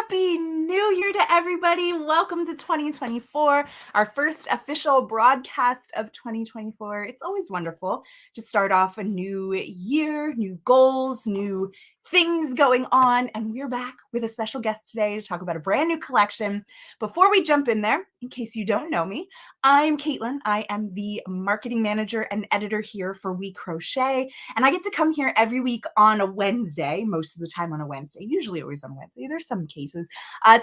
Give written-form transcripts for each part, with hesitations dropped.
Happy New Year to everybody. Welcome to 2024, our first official broadcast of 2024. It's always wonderful to start off a new year, new goals, new things going on. And we're back with a special guest today to talk about a brand new collection. Before we jump in there, in case you don't know me, I'm Katelyn. I am the marketing manager and editor here for WeCrochet. And I get to come here every week on a Wednesday, most of the time on a Wednesday, usually always on Wednesday. There's some cases,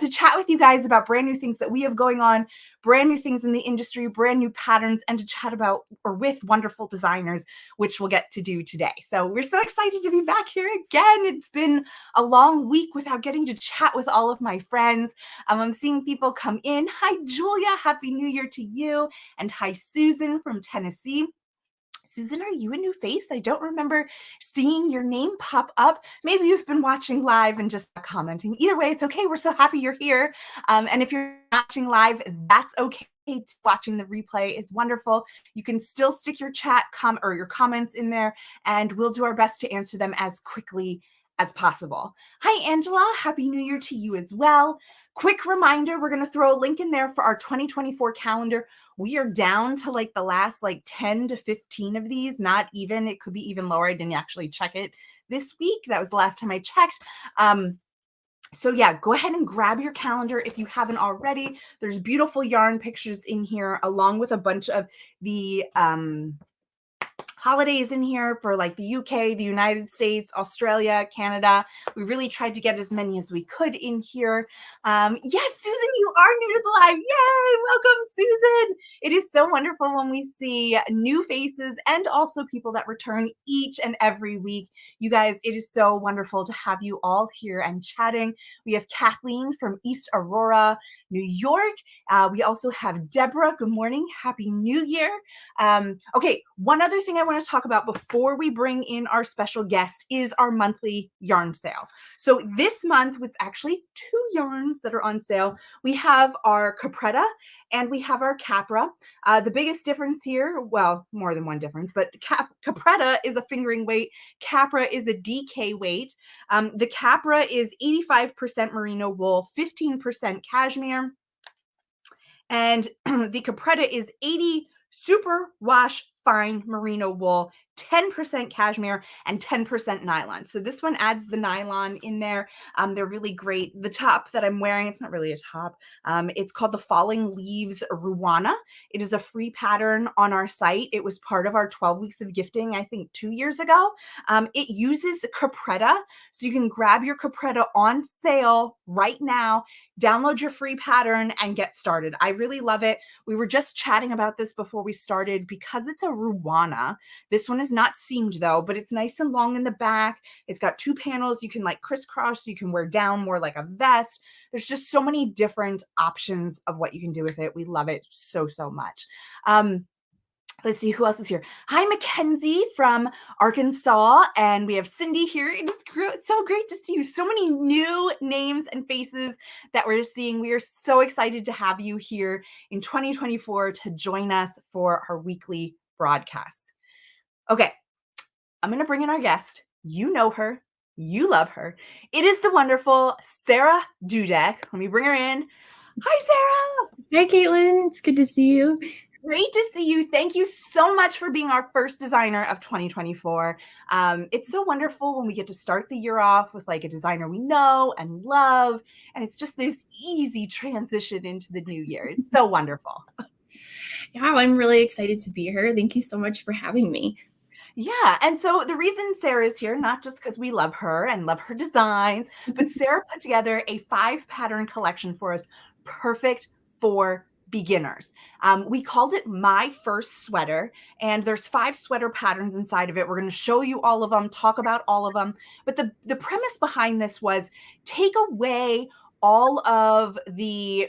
to chat with you guys about brand new things that we have going on, brand new things in the industry, brand new patterns, and to chat about or with wonderful designers, which we'll get to do today. So we're so excited to be back here again. It's been a long week without getting to chat with all of my friends. I'm seeing people come in. Hi, Julia. Happy New Year to you. And hi, Susan from Tennessee. Susan, are you a new face? I don't remember seeing your name pop up. Maybe you've been watching live and just commenting. Either way, it's okay. We're so happy you're here. And if you're watching live, that's okay. Watching the replay is wonderful. You can still stick your chat or your comments in there, and we'll do our best to answer them as quickly as possible. Hi, Angela. Happy New Year to you as well. Quick reminder, we're going to throw a link in there for our 2024 calendar. We are down to like the last 10 to 15 of these, not even. It could be even lower. I didn't actually check it this week. That was the last time I checked. So yeah, go ahead and grab your calendar if you haven't already. There's beautiful yarn pictures in here, along with a bunch of the holidays in here for the UK, the United States, Australia, Canada. We really tried to get as many as we could in here. Yes, Susan, you are new to the live. Yay, welcome, Susan. It is so wonderful when we see new faces and also people that return each and every week. You guys, it is so wonderful to have you all here and chatting. We have Kathleen from East Aurora, New York. We also have Deborah. Good morning. Happy New Year. Okay, one other thing I want to talk about before we bring in our special guest is our monthly yarn sale. So this month, it's actually two yarns that are on sale. We have our Capretta and we have our Capra. The biggest difference here, well, more than one difference, but Capretta is a fingering weight. Capra is a DK weight. The Capra is 85% merino wool, 15% cashmere. And the Capretta is 80 super wash fine merino wool, 10% cashmere, and 10% nylon. So this one adds the nylon in there. They're really great. The top that I'm wearing, it's not really a top. It's called the Falling Leaves Ruana. It is a free pattern on our site. It was part of our 12 weeks of gifting, I think 2 years ago. It uses Capretta. So you can grab your Capretta on sale right now, download your free pattern, and get started. I really love it. We were just chatting about this before we started because it's a Ruana. This one is not seamed though, but it's nice and long in the back. It's got two panels. You can crisscross, so you can wear down more like a vest. There's just so many different options of what you can do with it. We love it so, so much. Let's see who else is here. Hi, Mackenzie from Arkansas. And we have Cindy here. It is so great to see you. So many new names and faces that we're seeing. We are so excited to have you here in 2024 to join us for our weekly broadcasts. Okay, I'm going to bring in our guest. You know her. You love her. It is the wonderful Sara Dudek. Let me bring her in. Hi, Sara. Hi, Katelyn. It's good to see you. Great to see you. Thank you so much for being our first designer of 2024. It's so wonderful when we get to start the year off with a designer we know and love, and it's just this easy transition into the new year. It's so wonderful. Yeah, I'm really excited to be here. Thank you so much for having me. Yeah, and so the reason Sara is here, not just because we love her and love her designs, but Sara put together a 5-pattern collection for us, perfect for beginners. We called it My First Sweater, and there's 5 sweater patterns inside of it. We're going to show you all of them, talk about all of them. But the premise behind this was take away all of the,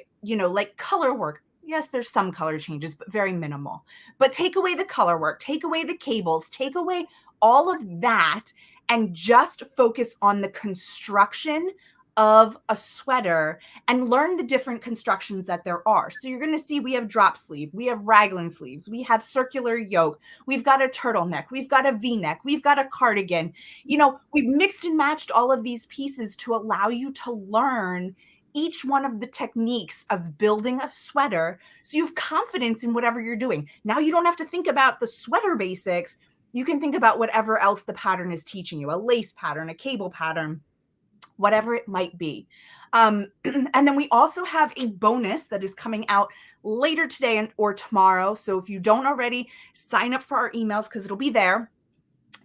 color work. Yes, there's some color changes, but very minimal. But take away the color work, take away the cables, take away all of that, and just focus on the construction of a sweater and learn the different constructions that there are. So you're going to see we have drop sleeve, we have raglan sleeves, we have circular yoke, we've got a turtleneck, we've got a V-neck, we've got a cardigan. We've mixed and matched all of these pieces to allow you to learn each one of the techniques of building a sweater so you have confidence in whatever you're doing. Now you don't have to think about the sweater basics. You can think about whatever else the pattern is teaching you, a lace pattern, a cable pattern, whatever it might be. And then we also have a bonus that is coming out later today or tomorrow. So if you don't already, sign up for our emails because it'll be there.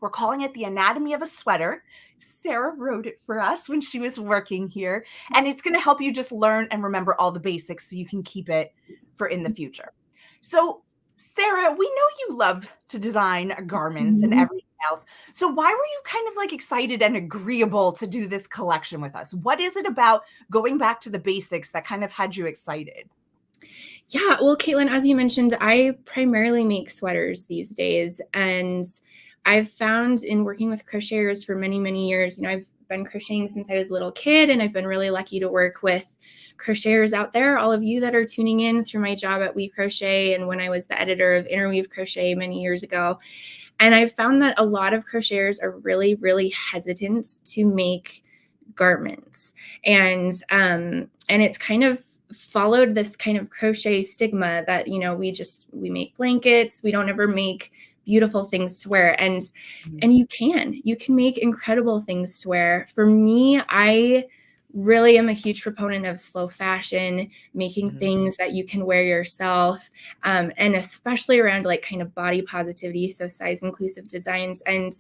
We're calling it the Anatomy of a Sweater. Sara wrote it for us when she was working here. And it's going to help you just learn and remember all the basics so you can keep it for in the future. So Sara, we know you love to design garments and everything else. So why were you kind of like excited and agreeable to do this collection with us? What is it about going back to the basics that kind of had you excited? Yeah, well, Katelyn, as you mentioned, I primarily make sweaters these days. And I've found in working with crocheters for many, many years, I've been crocheting since I was a little kid, and I've been really lucky to work with crocheters out there, all of you that are tuning in through my job at WeCrochet and when I was the editor of Interweave Crochet many years ago. And I've found that a lot of crocheters are really, really hesitant to make garments. And it's kind of followed this kind of crochet stigma that, we make blankets, we don't ever make beautiful things to wear. And you can make incredible things to wear. For me, I really am a huge proponent of slow fashion, making things that you can wear yourself, and especially around like kind of body positivity, so size inclusive designs. And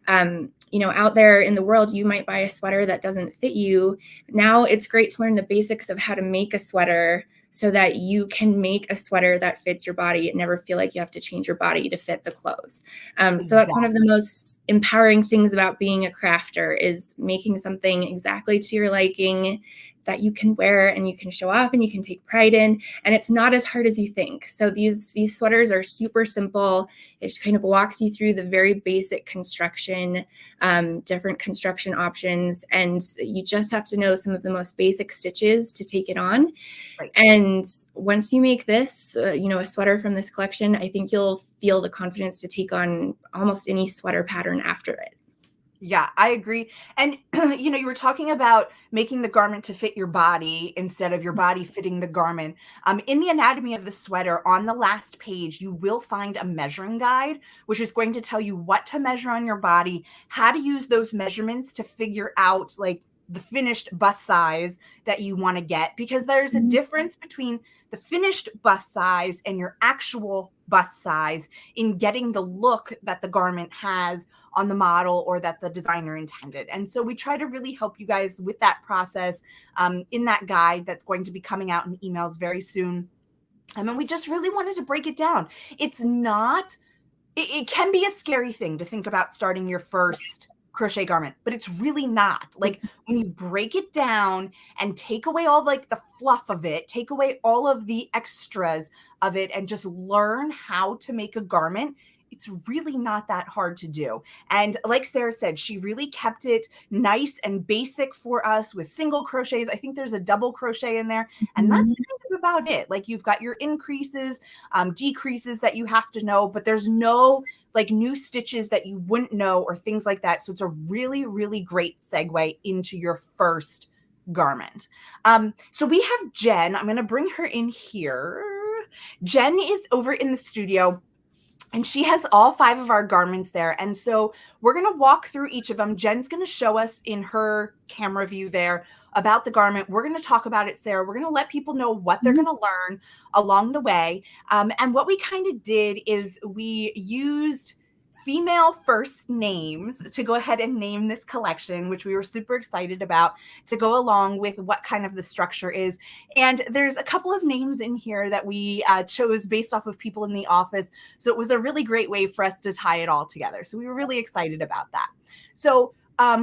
out there in the world, you might buy a sweater that doesn't fit you. Now it's great to learn the basics of how to make a sweater so that you can make a sweater that fits your body and never feel like you have to change your body to fit the clothes. So that's one of the most empowering things about being a crafter, is making something exactly to your liking that you can wear and you can show off and you can take pride in. And it's not as hard as you think. So these sweaters are super simple. It just kind of walks you through the very basic construction, different construction options. And you just have to know some of the most basic stitches to take it on. Right. And once you make this, a sweater from this collection, I think you'll feel the confidence to take on almost any sweater pattern after it. Yeah, I agree. And, you were talking about making the garment to fit your body instead of your body fitting the garment. In the anatomy of the sweater, on the last page, you will find a measuring guide, which is going to tell you what to measure on your body, how to use those measurements to figure out like the finished bust size that you want to get, because there's a difference between the finished bust size and your actual bust size in getting the look that the garment has on the model or that the designer intended. And so we try to really help you guys with that process in that guide that's going to be coming out in emails very soon. And we just really wanted to break it down. It's not, it can be a scary thing to think about starting your first crochet garment, but it's really not. Like when you break it down and take away all like the fluff of it, take away all of the extras of it, and just learn how to make a garment, it's really not that hard to do. And like Sara said, she really kept it nice and basic for us with single crochets. I think there's a double crochet in there, and that's kind of about it. Like you've got your increases, decreases that you have to know, but there's no like new stitches that you wouldn't know or things like that. So it's a really, really great segue into your first garment. So we have Jen. I'm going to bring her in here. Jen is over in the studio, and she has all 5 of our garments there. And so we're going to walk through each of them. Jen's going to show us in her camera view there about the garment. We're going to talk about it, Sara. We're going to let people know what they're going to learn along the way. And what we kind of did is we used female first names to go ahead and name this collection, which we were super excited about, to go along with what kind of the structure is. And there's a couple of names in here that we chose based off of people in the office. So it was a really great way for us to tie it all together. So we were really excited about that. So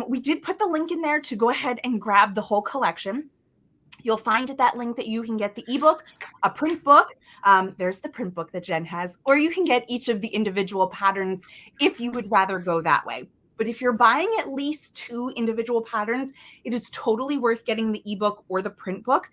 we did put the link in there to go ahead and grab the whole collection. You'll find at that link that you can get the ebook, a print book. There's the print book that Jen has, or you can get each of the individual patterns if you would rather go that way. But if you're buying at least 2 individual patterns, it is totally worth getting the ebook or the print book,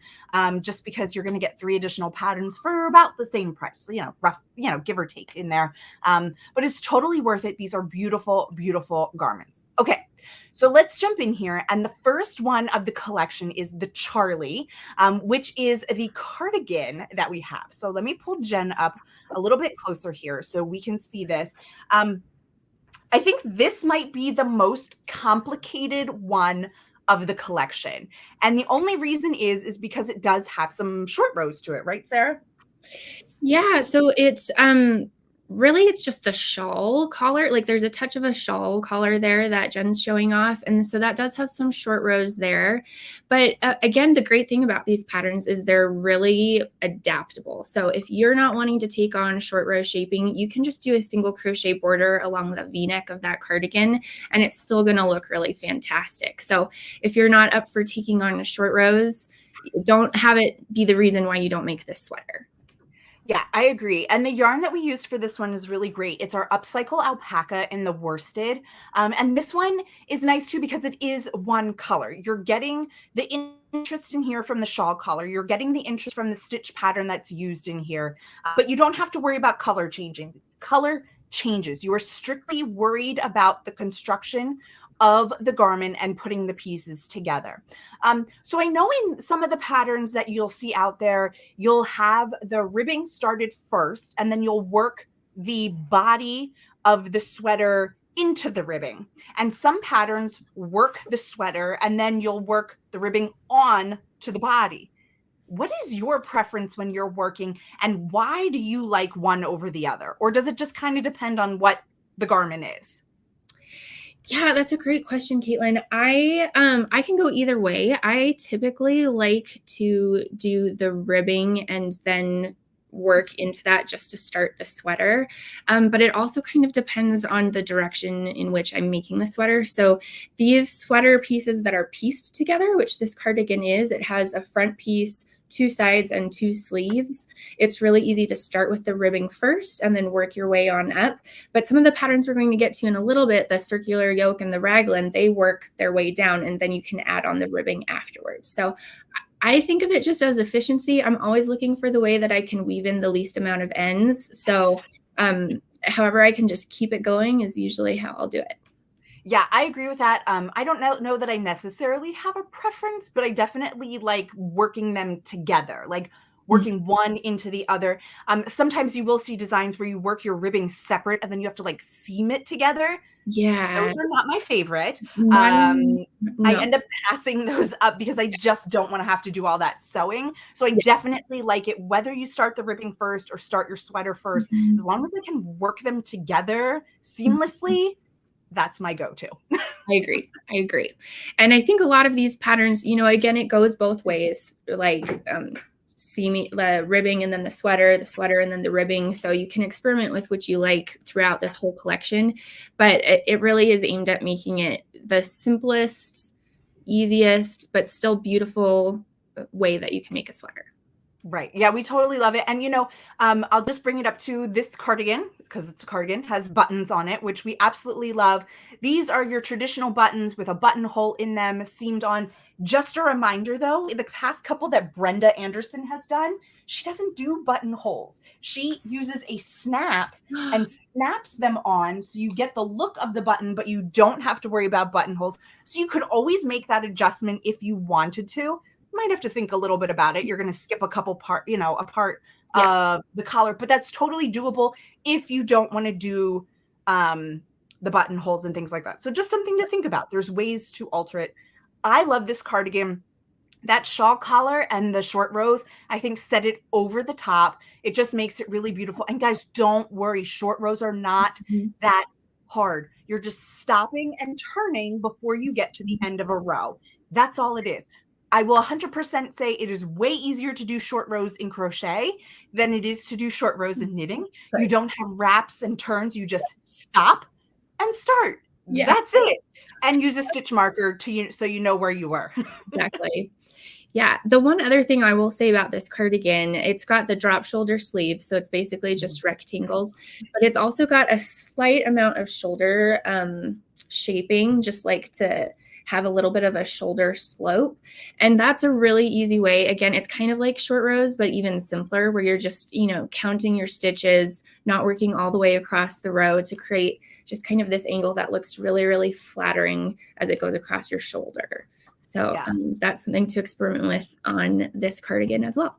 just because you're going to get 3 additional patterns for about the same price, rough, give or take in there. But it's totally worth it. These are beautiful, beautiful garments. Okay. So let's jump in here. And the first one of the collection is the Charlie, which is the cardigan that we have. So let me pull Jen up a little bit closer here so we can see this. I think this might be the most complicated one of the collection. And the only reason is because it does have some short rows to it, right, Sarah? Yeah, so it's really it's just the shawl collar. Like there's a touch of a shawl collar there that Jen's showing off, and so that does have some short rows there. But again, the great thing about these patterns is they're really adaptable. So if you're not wanting to take on short row shaping, you can just do a single crochet border along the V-neck of that cardigan, and it's still going to look really fantastic. So if you're not up for taking on short rows, don't have it be the reason why you don't make this sweater. Yeah, I agree. And the yarn that we used for this one is really great. It's our upcycle alpaca in the worsted. And this one is nice too because it is one color. You're getting the interest in here from the shawl collar. You're getting the interest from the stitch pattern that's used in here. But you don't have to worry about color changing. Color changes. You are strictly worried about the construction of the garment and putting the pieces together. So I know in some of the patterns that you'll see out there, you'll have the ribbing started first, and then you'll work the body of the sweater into the ribbing. And some patterns work the sweater, and then you'll work the ribbing on to the body. What is your preference when you're working, and why do you like one over the other? Or does it just kind of depend on what the garment is? Yeah, that's a great question, Katelyn. I can go either way. I typically like to do the ribbing and then work into that just to start the sweater. But it also kind of depends on the direction in which I'm making the sweater. So these sweater pieces that are pieced together, which this cardigan is, it has a front piece, 2 sides, and 2 sleeves. It's really easy to start with the ribbing first and then work your way on up. But some of the patterns we're going to get to in a little bit, the circular yoke and the raglan, they work their way down, and then you can add on the ribbing afterwards. So I think of it just as efficiency. I'm always looking for the way that I can weave in the least amount of ends. So however I can just keep it going is usually how I'll do it. Yeah, I agree with that. I don't know that I necessarily have a preference, but I definitely like working them together, like working one into the other. Sometimes you will see designs where you work your ribbing separate and then you have to like seam it together. Yeah. Those are not my favorite. No. I end up passing those up because I just don't want to have to do all that sewing. So I definitely like it whether you start the ribbing first or start your sweater first. As long as I can work them together seamlessly, that's my go-to. I agree. And I think a lot of these patterns, again, it goes both ways, like seaming the ribbing and then the sweater and then the ribbing. So you can experiment with what you like throughout this whole collection, but it really is aimed at making it the simplest, easiest, but still beautiful way that you can make a sweater. Right. Yeah, we totally love it. And, I'll just bring it up to this cardigan because it's a cardigan, has buttons on it, which we absolutely love. These are your traditional buttons with a buttonhole in them, seamed on. Just a reminder, though, in the past couple that Brenda Anderson has done, she doesn't do buttonholes. She uses a snap and snaps them on so you get the look of the button, but you don't have to worry about buttonholes. So you could always make that adjustment if you wanted to. Might have to think a little bit about it. You're going to skip a couple a part of the collar, but that's totally doable if you don't want to do the buttonholes and things like that. So just something to think about. There's ways to alter it. I love this cardigan. That shawl collar and the short rows, I think, set it over the top. It just makes it really beautiful. And guys, don't worry. Short rows are not that hard. You're just stopping and turning before you get to the end of a row. That's all it is. I will 100% say it is way easier to do short rows in crochet than it is to do short rows in knitting. Right. You don't have wraps and turns. You just stop and start. Yeah. That's it. And use a stitch marker so you know where you were. Exactly. Yeah. The one other thing I will say about this cardigan, it's got the drop shoulder sleeves. So it's basically just rectangles, but it's also got a slight amount of shoulder shaping, just like to have a little bit of a shoulder slope. And that's a really easy way. Again, it's kind of like short rows, but even simpler, where you're just, counting your stitches, not working all the way across the row to create just kind of this angle that looks really, really flattering as it goes across your shoulder. So that's something to experiment with on this cardigan as well.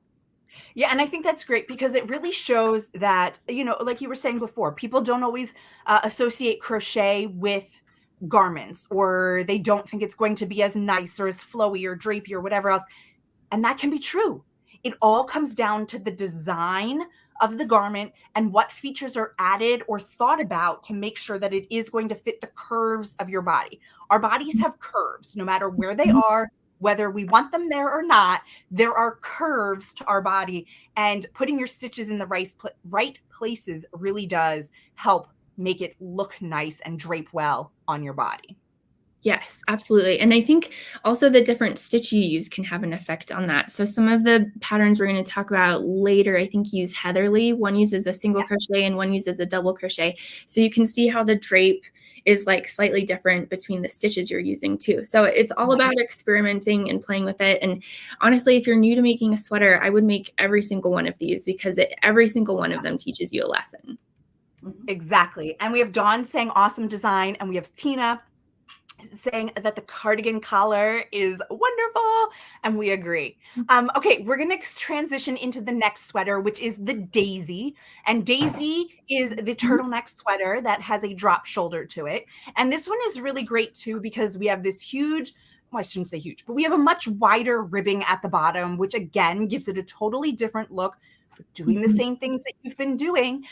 Yeah, and I think that's great because it really shows that, you know, like you were saying before, people don't always associate crochet with garments, or they don't think it's going to be as nice or as flowy or drapey or whatever else. And that can be true. It all comes down to the design of the garment and what features are added or thought about to make sure that it is going to fit the curves of your body. Our bodies have curves no matter where they are, whether we want them there or not. There are curves to our body, and putting your stitches in the right places really does help make it look nice and drape well on your body. Yes, absolutely. And I think also the different stitch you use can have an effect on that. So some of the patterns we're going to talk about later, I think, use heatherly. One uses a single crochet and one uses a double crochet. So you can see how the drape is like slightly different between the stitches you're using too. So it's all about experimenting and playing with it. And honestly, if you're new to making a sweater, I would make every single one of these because every single one of them teaches you a lesson. Exactly. And we have Dawn saying awesome design, and we have Tina saying that the cardigan collar is wonderful, and we agree. Okay, we're going to transition into the next sweater, which is the Daisy. And Daisy is the turtleneck sweater that has a drop shoulder to it. And this one is really great too because we have this huge, well, I shouldn't say huge, but we have a much wider ribbing at the bottom, which again gives it a totally different look. Doing the same things that you've been doing,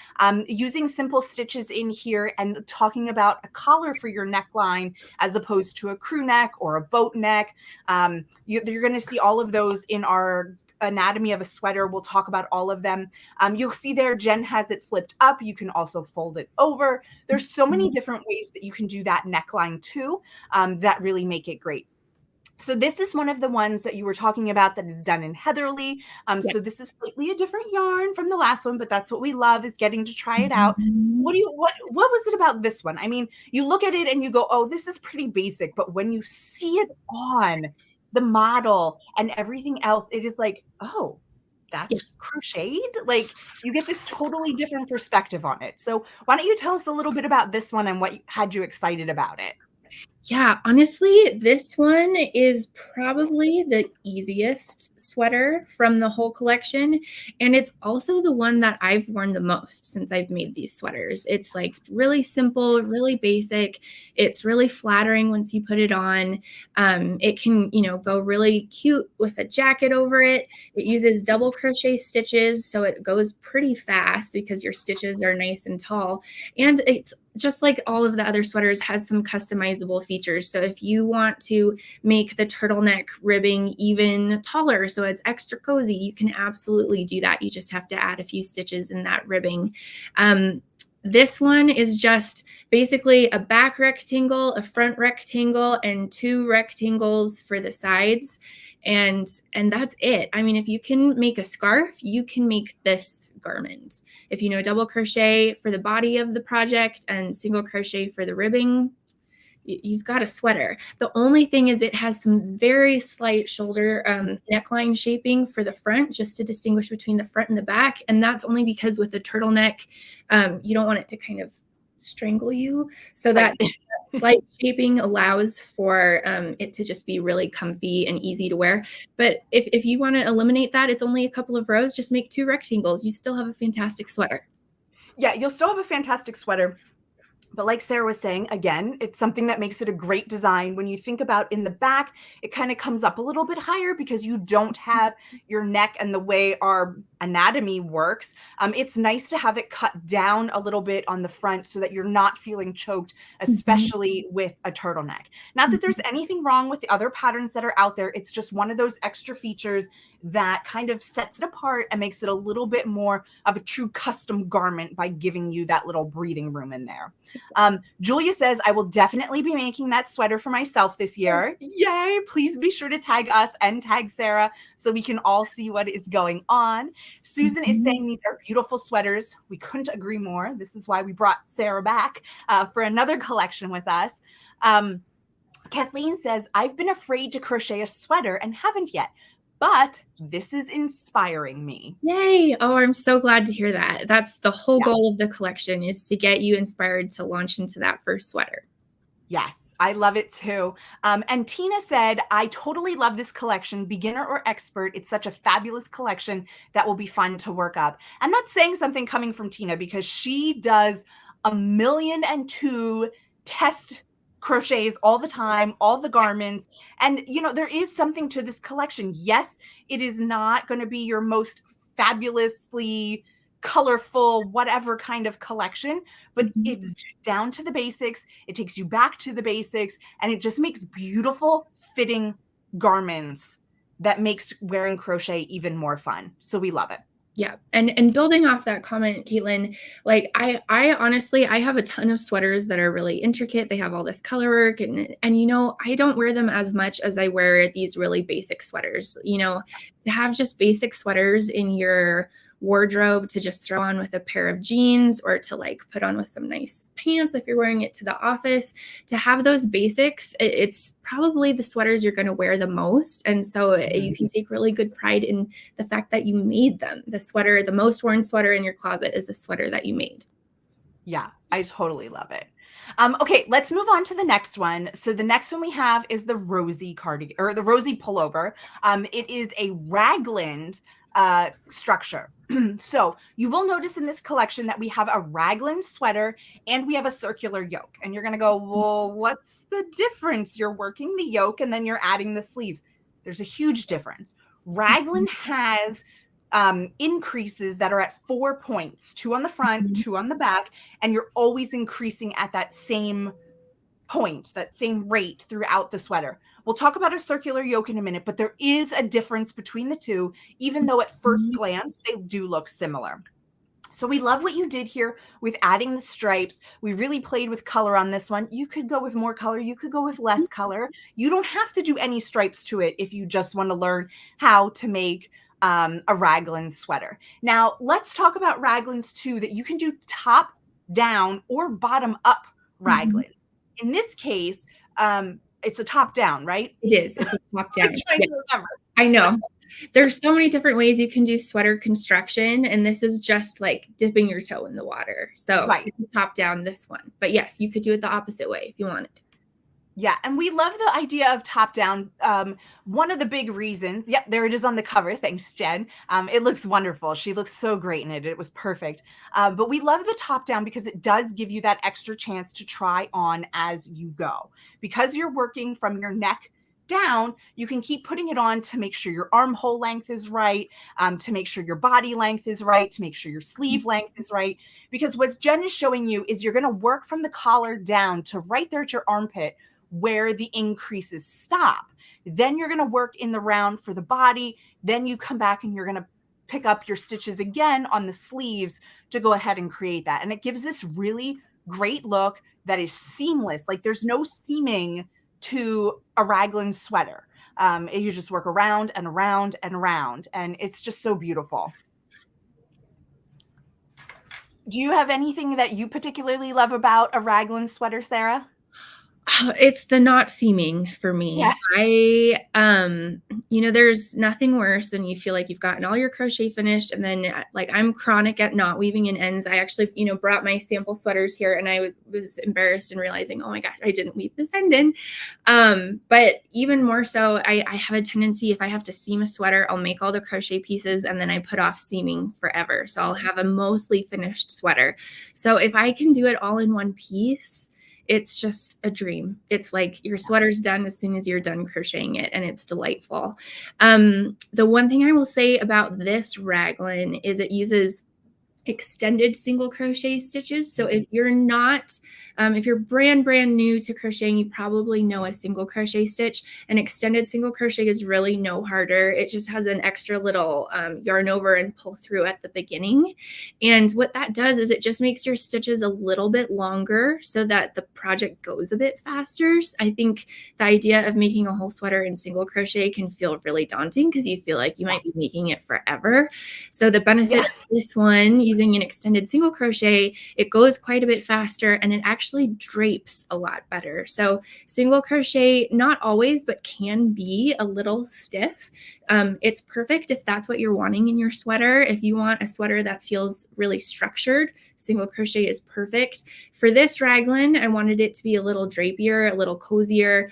using simple stitches in here and talking about a collar for your neckline as opposed to a crew neck or a boat neck. You're going to see all of those in our anatomy of a sweater. We'll talk about all of them. You'll see there Jen has it flipped up. You can also fold it over. There's so many different ways that you can do that neckline too, that really make it great. So this is one of the ones that you were talking about that is done in heatherly. So this is slightly a different yarn from the last one, but that's what we love, is getting to try it out. What was it about this one? I mean, you look at it and you go, oh, this is pretty basic. But when you see it on the model and everything else, it is like, oh, that's crocheted. Like, you get this totally different perspective on it. So why don't you tell us a little bit about this one and what had you excited about it? Yeah, honestly, this one is probably the easiest sweater from the whole collection. And it's also the one that I've worn the most since I've made these sweaters. It's like really simple, really basic. It's really flattering once you put it on. It can, go really cute with a jacket over it. It uses double crochet stitches, so it goes pretty fast because your stitches are nice and tall. And it's just like all of the other sweaters, has some customizable features. So if you want to make the turtleneck ribbing even taller so it's extra cozy, you can absolutely do that. You just have to add a few stitches in that ribbing. This one is just basically a back rectangle, a front rectangle, and 2 rectangles for the sides. And that's it. I mean, if you can make a scarf, you can make this garment. If you know double crochet for the body of the project and single crochet for the ribbing, you've got a sweater. The only thing is it has some very slight shoulder neckline shaping for the front, just to distinguish between the front and the back. And that's only because with a turtleneck, you don't want it to kind of strangle you. So that slight shaping allows for it to just be really comfy and easy to wear. But if you want to eliminate that, it's only a couple of rows. Just make 2 rectangles. You still have a fantastic sweater. Yeah, you'll still have a fantastic sweater. But like Sarah was saying, again, it's something that makes it a great design. When you think about in the back, it kind of comes up a little bit higher because you don't have your neck and the way our anatomy works. It's nice to have it cut down a little bit on the front so that you're not feeling choked, especially with a turtleneck. Not that there's anything wrong with the other patterns that are out there. It's just one of those extra features that kind of sets it apart and makes it a little bit more of a true custom garment by giving you that little breathing room in there. Julia says, I will definitely be making that sweater for myself this year. Yay! Please be sure to tag us and tag Sarah so we can all see what is going on. Susan is saying these are beautiful sweaters. We couldn't agree more. This is why we brought Sarah back for another collection with us. Kathleen says, I've been afraid to crochet a sweater and haven't yet. but this is inspiring me. Yay. Oh, I'm so glad to hear that. That's the whole Yeah. goal of the collection, is to get you inspired to launch into that first sweater. Yes, I love it too. And Tina said, I totally love this collection, beginner or expert. It's such a fabulous collection that will be fun to work up. And that's saying something coming from Tina, because she does 1,000,002 test crochets all the time, all the garments. And, you know, there is something to this collection. Yes, it is not going to be your most fabulously colorful, whatever kind of collection, but it's down to the basics. It takes you back to the basics, and it just makes beautiful fitting garments that makes wearing crochet even more fun. So we love it. Yeah. And building off that comment, Katelyn, like I honestly, I have a ton of sweaters that are really intricate. They have all this color work, and you know, I don't wear them as much as I wear these really basic sweaters. You know, to have just basic sweaters in your wardrobe to just throw on with a pair of jeans, or to like put on with some nice pants if you're wearing it to the office, to have those basics, it's probably the sweaters you're going to wear the most. And so you can take really good pride in the fact that you made them. The sweater, the most worn sweater in your closet, is a sweater that you made. Yeah, I totally love it. Okay, let's move on to the next one. So the next one we have is the Rosie cardigan, or the Rosie pullover. It is a raglan structure. So you will notice in this collection that we have a raglan sweater and we have a circular yoke. And you're going to go, well, what's the difference? You're working the yoke and then you're adding the sleeves. There's a huge difference. Raglan has increases that are at 4 points, 2 on the front, 2 on the back, and you're always increasing at that same point, that same rate throughout the sweater. We'll talk about a circular yoke in a minute, but there is a difference between the two, even though at first glance they do look similar. So we love what you did here with adding the stripes. We really played with color on this one. You could go with more color. You could go with less color. You don't have to do any stripes to it if you just want to learn how to make a raglan sweater. Now, let's talk about raglans too, that you can do top down or bottom up raglan. In this case, it's a top down, right? It is. It's a top down. I'm trying to remember. I know. There's so many different ways you can do sweater construction, and this is just like dipping your toe in the water. So it's top down, this one. But yes, you could do it the opposite way if you wanted. Yeah, and we love the idea of top down. One of the big reasons, yep, there it is on the cover. Thanks, Jen. It looks wonderful. She looks so great in it. It was perfect. But we love the top down because it does give you that extra chance to try on as you go. Because you're working from your neck down, you can keep putting it on to make sure your armhole length is right, to make sure your body length is right, to make sure your sleeve length is right. Because what Jen is showing you is you're going to work from the collar down to right there at your armpit, where the increases stop. Then you're going to work in the round for the body. Then you come back and you're going to pick up your stitches again on the sleeves to go ahead and create that. And it gives this really great look that is seamless. Like there's no seaming to a raglan sweater. You just work around and around and around, and it's just so beautiful. Do you have anything that you particularly love about a raglan sweater, Sarah? It's the not seaming for me. Yes. You know, there's nothing worse than you feel like you've gotten all your crochet finished, and then like I'm chronic at not weaving in ends. I actually, you know, brought my sample sweaters here, and I was embarrassed and realizing, oh my gosh, I didn't weave this end in. But even more so, I have a tendency, if I have to seam a sweater, I'll make all the crochet pieces and then I put off seaming forever. So I'll have a mostly finished sweater. So if I can do it all in one piece, it's just a dream. It's like your sweater's done as soon as you're done crocheting it, and it's delightful. The one thing I will say about this raglan is it uses extended single crochet stitches. So if you're not, if you're brand new to crocheting, you probably know a single crochet stitch. An extended single crochet is really no harder. It just has an extra little yarn over and pull through at the beginning. And what that does is it just makes your stitches a little bit longer so that the project goes a bit faster. I think the idea of making a whole sweater in single crochet can feel really daunting because you feel like you might be making it forever. So the benefit of this one, using using an extended single crochet, it goes quite a bit faster and it actually drapes a lot better. So single crochet, not always, but can be a little stiff. It's perfect if that's what you're wanting in your sweater. If you want a sweater that feels really structured, single crochet is perfect. For this raglan, I wanted it to be a little drapier, a little cozier,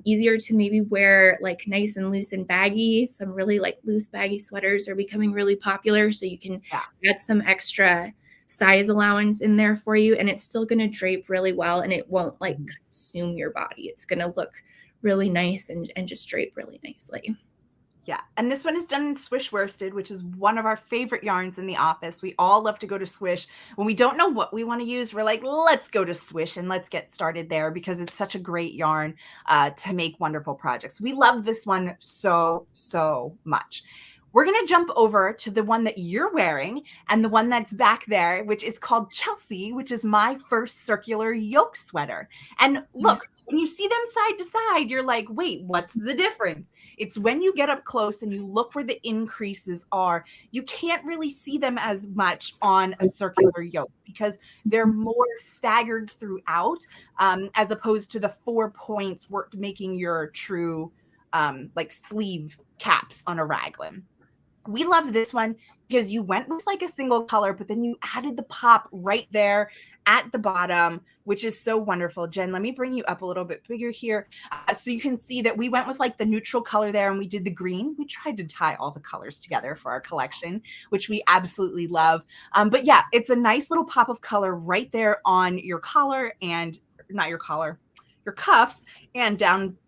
easier to maybe wear like nice and loose and baggy. Some really like loose baggy sweaters are becoming really popular, so you can add some extra size allowance in there for you, and it's still going to drape really well, and it won't like consume your body. It's going to look really nice and just drape really nicely. Yeah, and this one is done in Swish worsted, which is one of our favorite yarns in the office. We all love to go to Swish. When we don't know what we want to use, we're like, let's go to Swish and let's get started there because it's such a great yarn to make wonderful projects. We love this one so, so much. We're going to jump over to the one that you're wearing and the one that's back there, which is called Chelsea, which is my first circular yoke sweater. And look, when you see them side to side, you're like, wait, what's the difference? It's when you get up close and you look where the increases are, you can't really see them as much on a circular yoke because they're more staggered throughout, as opposed to the 4 points making your true like sleeve caps on a raglan. We love this one because you went with like a single color, but then you added the pop right there at the bottom, which is so wonderful. Jen, let me bring you up a little bit bigger here so you can see that we went with like the neutral color there and we did the green. We tried to tie all the colors together for our collection, which we absolutely love. But yeah, it's a nice little pop of color right there on your collar and not your collar, your cuffs and down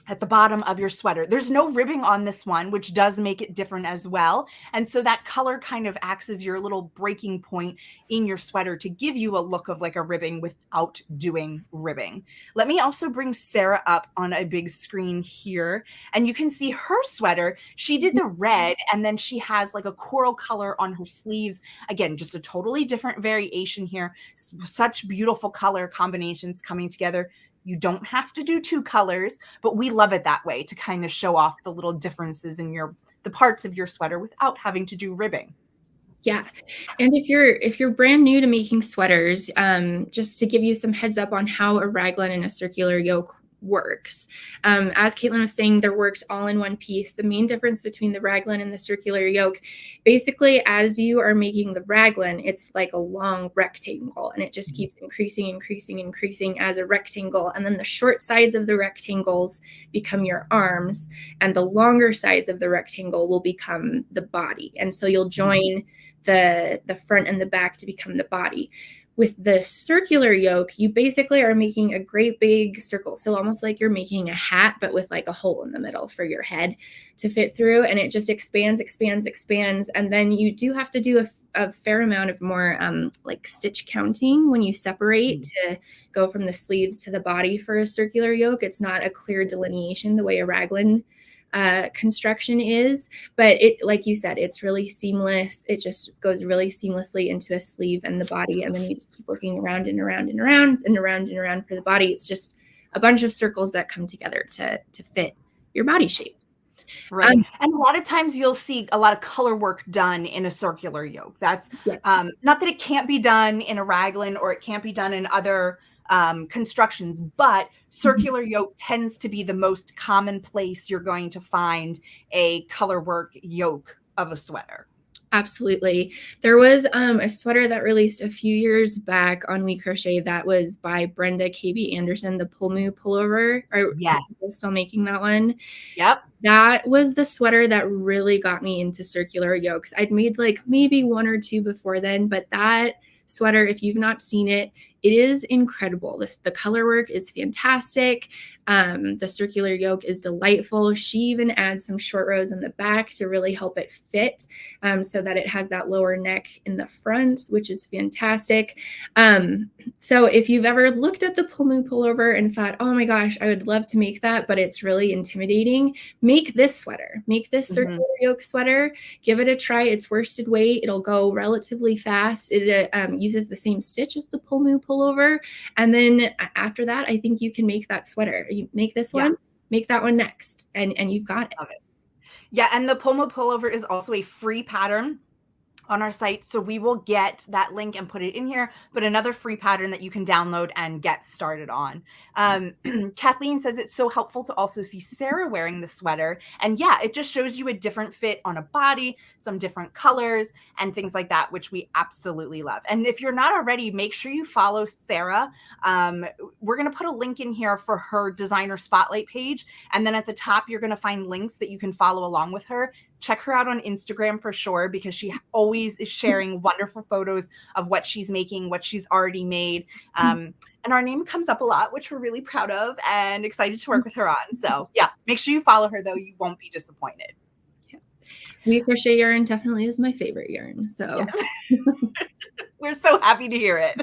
at the bottom of your sweater. There's no ribbing on this one, which does make it different as well. And so that color kind of acts as your little breaking point in your sweater to give you a look of like a ribbing without doing ribbing. Let me also bring Sara up on a big screen here. And you can see her sweater. She did the red and then she has like a coral color on her sleeves. Again, just a totally different variation here. Such beautiful color combinations coming together. You don't have to do 2 colors, but we love it that way to kind of show off the little differences in the parts of your sweater without having to do ribbing. Yeah. And if you're brand new to making sweaters, just to give you some heads up on how a raglan and a circular yoke works. As Katelyn was saying, they're worked all in one piece. The main difference between the raglan and the circular yoke, basically as you are making the raglan, it's like a long rectangle and it just keeps increasing as a rectangle. And then the short sides of the rectangles become your arms and the longer sides of the rectangle will become the body. And so you'll join the front and the back to become the body. With the circular yoke, you basically are making a great big circle. So almost like you're making a hat, but with like a hole in the middle for your head to fit through. And it just expands. And then you do have to do a fair amount of more like stitch counting when you separate to go from the sleeves to the body for a circular yoke. It's not a clear delineation the way a raglan construction is, but it, like you said, it's really seamless. It just goes really seamlessly into a sleeve and the body, and then you just keep working around and around and around and around and around for the body. It's just a bunch of circles that come together to fit your body shape. Right. And a lot of times you'll see a lot of color work done in a circular yoke. That's not that it can't be done in a raglan or it can't be done in other constructions, but circular yoke tends to be the most common place you're going to find a color work yoke of a sweater. Absolutely. There was a sweater that released a few years back on WeCrochet that was by Brenda KB Anderson, the Pulmu pullover. Yes. Are still making that one? Yep. That was the sweater that really got me into circular yokes. I'd made like maybe 1 or 2 before then, but that sweater, if you've not seen it, it is incredible. The color work is fantastic. The circular yoke is delightful. She even adds some short rows in the back to really help it fit, so that it has that lower neck in the front, which is fantastic. So if you've ever looked at the Pulmu pullover and thought, oh my gosh, I would love to make that, but it's really intimidating, make this sweater. Make this circular yoke sweater. Give it a try. It's worsted weight. It'll go relatively fast. It uses the same stitch as the Pulmu pullover. And then after that, I think you can make that sweater. You make this one, make that one next, and you've got it. Yeah, and the Pulmu pullover is also a free pattern on our site. So we will get that link and put it in here, but another free pattern that you can download and get started on. Kathleen says it's so helpful to also see Sara wearing the sweater. And yeah, it just shows you a different fit on a body, some different colors and things like that, which we absolutely love. And if you're not already, make sure you follow Sara. We're going to put a link in here for her designer spotlight page. And then at the top, you're going to find links that you can follow along with her. Check her out on Instagram for sure, because she always is sharing wonderful photos of what she's making, what she's already made. And our name comes up a lot, which we're really proud of and excited to work with her on. So yeah, make sure you follow her though. You won't be disappointed. Yeah. WeCrochet yarn definitely is my favorite yarn. So yeah. We're so happy to hear it.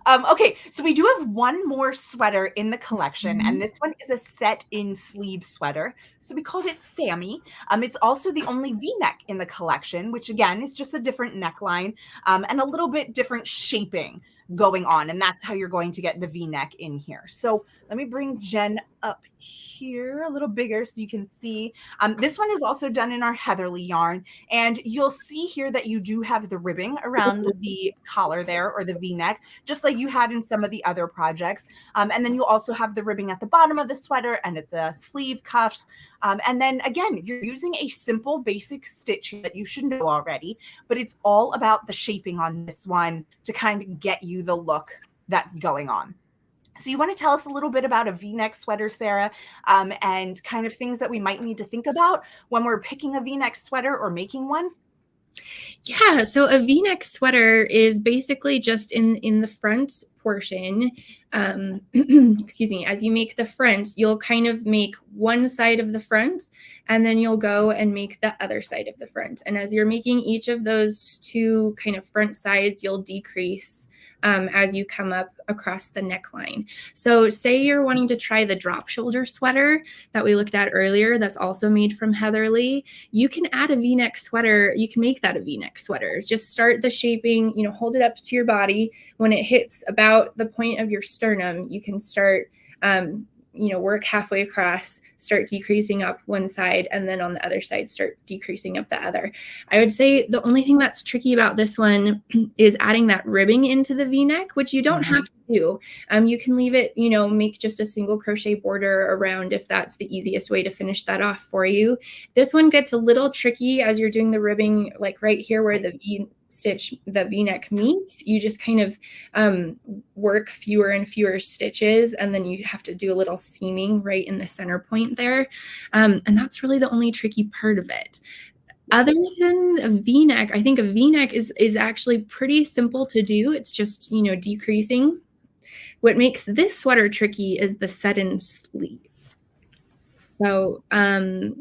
Okay, so we do have one more sweater in the collection, and this one is a set-in sleeve sweater. So we called it Sammy. It's also the only V-neck in the collection, which again is just a different neckline and a little bit different shaping going on, and that's how you're going to get the V-neck in here. So let me bring Jen up here a little bigger so you can see. This one is also done in our Heatherly yarn, and you'll see here that you do have the ribbing around the collar there, or the V-neck, just like you had in some of the other projects. And then you also have the ribbing at the bottom of the sweater and at the sleeve cuffs. And then again, you're using a simple basic stitch that you should know already, but it's all about the shaping on this one to kind of get you the look that's going on. So you want to tell us a little bit about a V-neck sweater, Sara, and kind of things that we might need to think about when we're picking a V-neck sweater or making one? Yeah, so a V-neck sweater is basically just in the front portion. Excuse me, as you make the front, you'll kind of make one side of the front, and then you'll go and make the other side of the front. And as you're making each of those two kind of front sides, you'll decrease as you come up across the neckline. So say you're wanting to try the drop shoulder sweater that we looked at earlier, that's also made from Heatherly. You can add a V-neck sweater. You can make that a V-neck sweater. Just start the shaping, hold it up to your body. When it hits about the point of your sternum, you can start work halfway across, start decreasing up one side, and then on the other side, start decreasing up the other. I would say the only thing that's tricky about this one is adding that ribbing into the V-neck, which you don't have to do. You can leave it, make just a single crochet border around if that's the easiest way to finish that off for you. This one gets a little tricky as you're doing the ribbing, like right here where the V-neck meets. You just kind of work fewer and fewer stitches, and then you have to do a little seaming right in the center point there. And that's really the only tricky part of it. Other than a V-neck, I think a V-neck is actually pretty simple to do. It's just, decreasing. What makes this sweater tricky is the set-in sleeve. So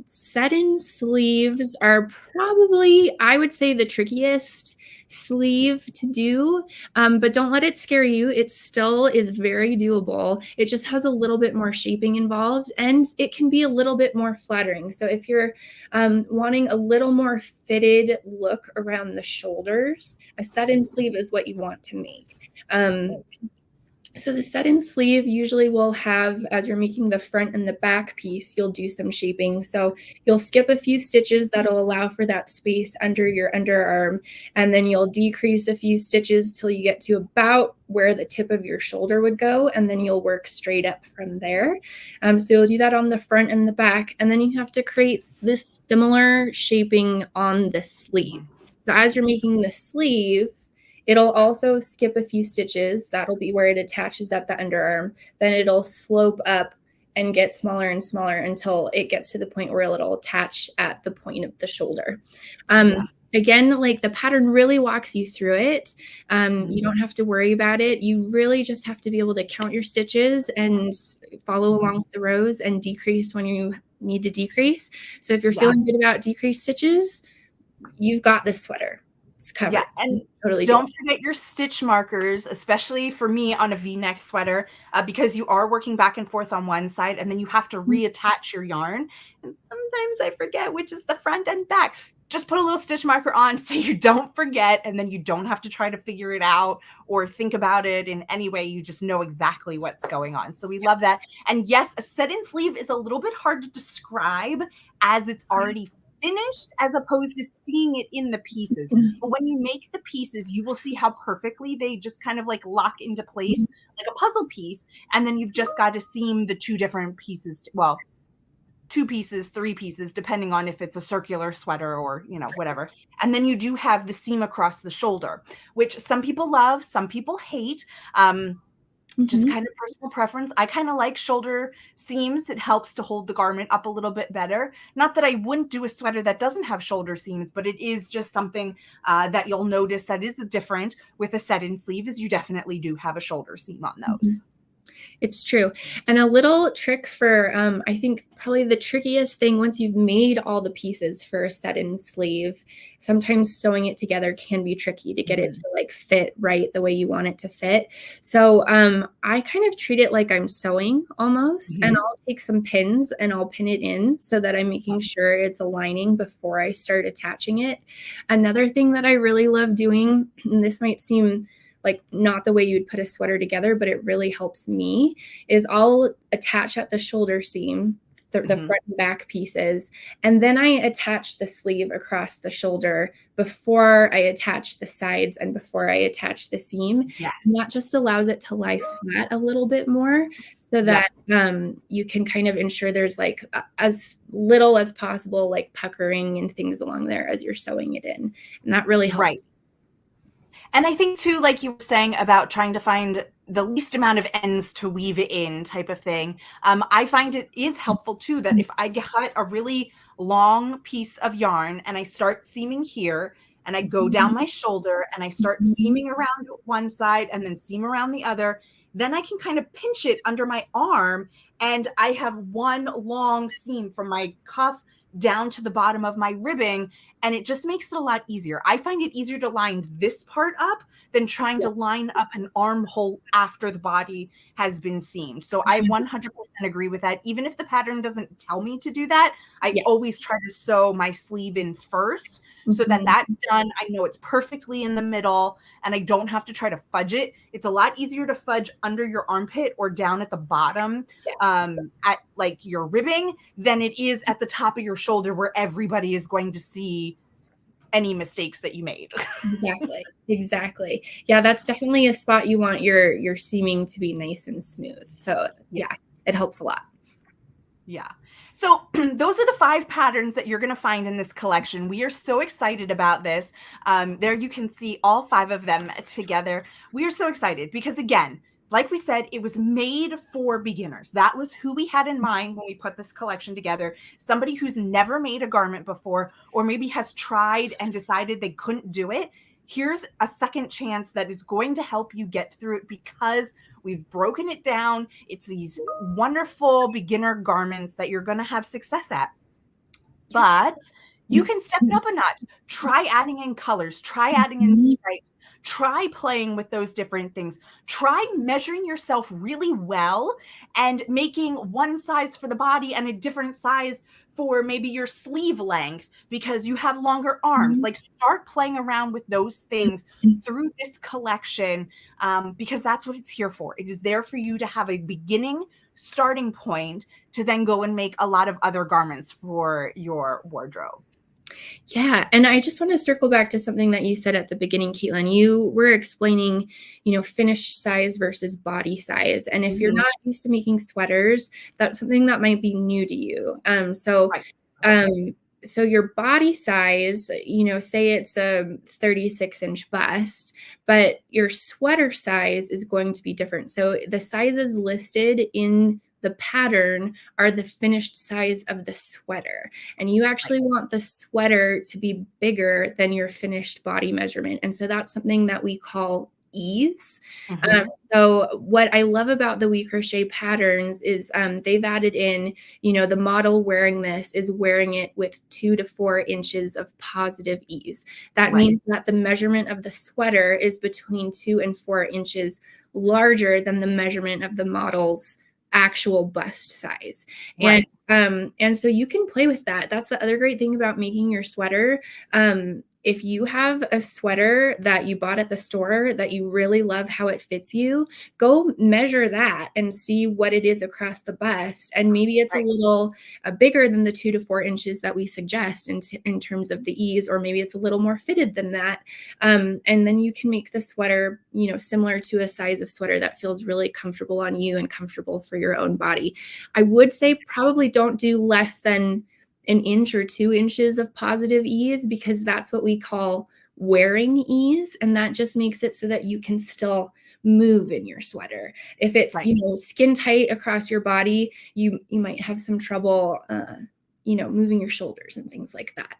set-in sleeves are probably, I would say, the trickiest sleeve to do, but don't let it scare you. It still is very doable. It just has a little bit more shaping involved, and it can be a little bit more flattering. So if you're wanting a little more fitted look around the shoulders, a set-in sleeve is what you want to make. So the set-in sleeve usually will have, as you're making the front and the back piece, you'll do some shaping. So you'll skip a few stitches that'll allow for that space under your underarm, and then you'll decrease a few stitches till you get to about where the tip of your shoulder would go, and then you'll work straight up from there. So you'll do that on the front and the back, and then you have to create this similar shaping on the sleeve. So as you're making the sleeve, it'll also skip a few stitches. That'll be where it attaches at the underarm. Then it'll slope up and get smaller and smaller until it gets to the point where it'll attach at the point of the shoulder. Again, like the pattern really walks you through it. You don't have to worry about it. You really just have to be able to count your stitches and follow along with the rows and decrease when you need to decrease. So if you're feeling good about decreased stitches, you've got this sweater. Covered. Yeah, and totally don't forget your stitch markers, especially for me on a V-neck sweater, because you are working back and forth on one side, and then you have to reattach your yarn. And sometimes I forget which is the front and back. Just put a little stitch marker on so you don't forget, and then you don't have to try to figure it out or think about it in any way. You just know exactly what's going on. So we love that. And yes, a set-in sleeve is a little bit hard to describe as it's already finished as opposed to seeing it in the pieces. But when you make the pieces, you will see how perfectly they just kind of like lock into place like a puzzle piece. And then you've just got to seam the two different pieces. Well, 2 pieces, 3 pieces, depending on if it's a circular sweater or, you know, whatever. And then you do have the seam across the shoulder, which some people love, some people hate. Just kind of personal preference. I kind of like shoulder seams. It helps to hold the garment up a little bit better. Not that I wouldn't do a sweater that doesn't have shoulder seams, but it is just something that you'll notice that is different with a set-in sleeve, is you definitely do have a shoulder seam on those. It's true. And a little trick for, I think probably the trickiest thing once you've made all the pieces for a set-in sleeve, sometimes sewing it together can be tricky to get it to like fit right the way you want it to fit. So I kind of treat it like I'm sewing almost, and I'll take some pins and I'll pin it in so that I'm making sure it's aligning before I start attaching it. Another thing that I really love doing, and this might seem like not the way you'd put a sweater together, but it really helps me, is I'll attach at the shoulder seam, the front and back pieces, and then I attach the sleeve across the shoulder before I attach the sides and before I attach the seam. Yes. And that just allows it to lie flat a little bit more so that you can kind of ensure there's like as little as possible like puckering and things along there as you're sewing it in. And that really helps. Right. And I think too, like you were saying about trying to find the least amount of ends to weave it in type of thing. I find it is helpful too, that if I get a really long piece of yarn and I start seaming here and I go down my shoulder and I start seaming around one side and then seam around the other, then I can kind of pinch it under my arm and I have one long seam from my cuff down to the bottom of my ribbing, and it just makes it a lot easier. I find it easier to line this part up than trying to line up an armhole after the body has been seamed. So I 100% agree with that. Even if the pattern doesn't tell me to do that, I always try to sew my sleeve in first so that that's done. I know it's perfectly in the middle and I don't have to try to fudge it. It's a lot easier to fudge under your armpit or down at the bottom at like your ribbing than it is at the top of your shoulder where everybody is going to see any mistakes that you made. Exactly. Yeah, that's definitely a spot you want your seaming to be nice and smooth. So yeah, it helps a lot. Yeah. So those are the 5 patterns that you're going to find in this collection. We are so excited about this. There you can see all 5 of them together. We are so excited because, again, like we said, it was made for beginners. That was who we had in mind when we put this collection together. Somebody who's never made a garment before, or maybe has tried and decided they couldn't do it. Here's a second chance that is going to help you get through it because we've broken it down. It's these wonderful beginner garments that you're going to have success at. But you can step it up a notch. Try adding in colors. Try adding in stripes. Try playing with those different things. Try measuring yourself really well and making one size for the body and a different size for maybe your sleeve length because you have longer arms. Like start playing around with those things through this collection because that's what it's here for. It is there for you to have a beginning starting point to then go and make a lot of other garments for your wardrobe. Yeah. And I just want to circle back to something that you said at the beginning, Katelyn. You were explaining, finished size versus body size. And if you're not used to making sweaters, that's something that might be new to you. So your body size, say it's a 36-inch bust, but your sweater size is going to be different. So the sizes listed in the pattern are the finished size of the sweater. And you actually want the sweater to be bigger than your finished body measurement. And so that's something that we call ease. So what I love about the WeCrochet patterns is they've added in, the model wearing this is wearing it with 2 to 4 inches of positive ease. That means that the measurement of the sweater is between 2 and 4 inches larger than the measurement of the model's actual bust size. And so you can play with that. That's the other great thing about making your sweater. if you have a sweater that you bought at the store that you really love how it fits you, go measure that and see what it is across the bust. And maybe it's a little bigger than the 2 to 4 inches that we suggest in terms of the ease, or maybe it's a little more fitted than that. And then you can make the sweater, similar to a size of sweater that feels really comfortable on you and comfortable for your own body. I would say probably don't do less than an inch or 2 inches of positive ease, because that's what we call wearing ease. And that just makes it so that you can still move in your sweater. If it's, skin tight across your body, you might have some trouble, moving your shoulders and things like that.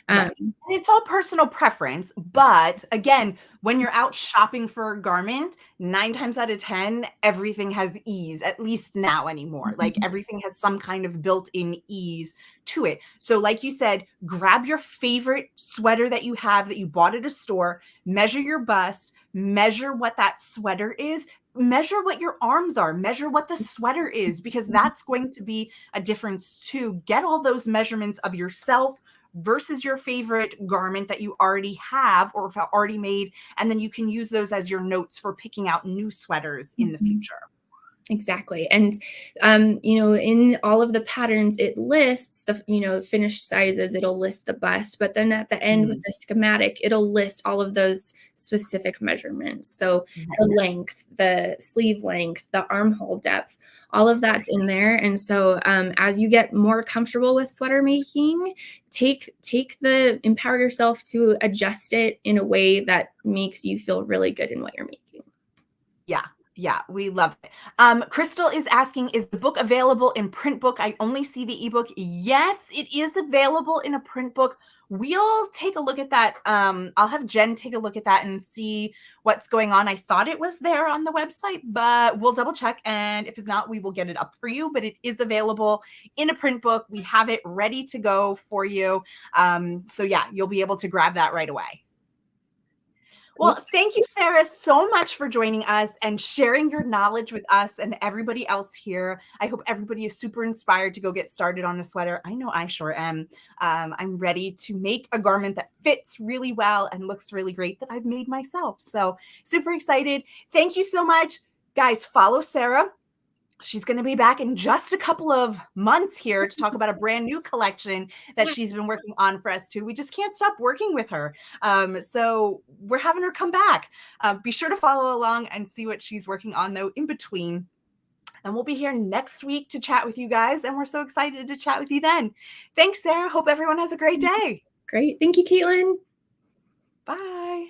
And it's all personal preference. But again, when you're out shopping for a garment, 9 times out of 10, everything has ease, at least now anymore. Like everything has some kind of built-in ease to it. So like you said, grab your favorite sweater that you have that you bought at a store, measure your bust, measure what that sweater is, measure what your arms are, measure what the sweater is, because that's going to be a difference too. Get all those measurements of yourself versus your favorite garment that you already have or have already made. And then you can use those as your notes for picking out new sweaters in the future. Exactly. And, in all of the patterns, it lists the, finished sizes, it'll list the bust, but then at the end with the schematic, it'll list all of those specific measurements. So the length, the sleeve length, the armhole depth, all of that's in there. And so as you get more comfortable with sweater making, empower yourself to adjust it in a way that makes you feel really good in what you're making. Yeah, we love it. Crystal is asking, is the book available in print book? I only see the ebook. Yes, it is available in a print book. We'll take a look at that. I'll have Jen take a look at that and see what's going on. I thought it was there on the website, but we'll double check. And if it's not, we will get it up for you. But it is available in a print book. We have it ready to go for you. So yeah, you'll be able to grab that right away. Well, thank you, Sara, so much for joining us and sharing your knowledge with us and everybody else here. I hope everybody is super inspired to go get started on a sweater. I know I sure am. I'm ready to make a garment that fits really well and looks really great that I've made myself. So super excited. Thank you so much. Guys, follow Sara. She's going to be back in just a couple of months here to talk about a brand new collection that she's been working on for us too. We just can't stop working with her. So we're having her come back. Be sure to follow along and see what she's working on though in between. And we'll be here next week to chat with you guys. And we're so excited to chat with you then. Thanks, Sara. Hope everyone has a great day. Great. Thank you, Katelyn. Bye.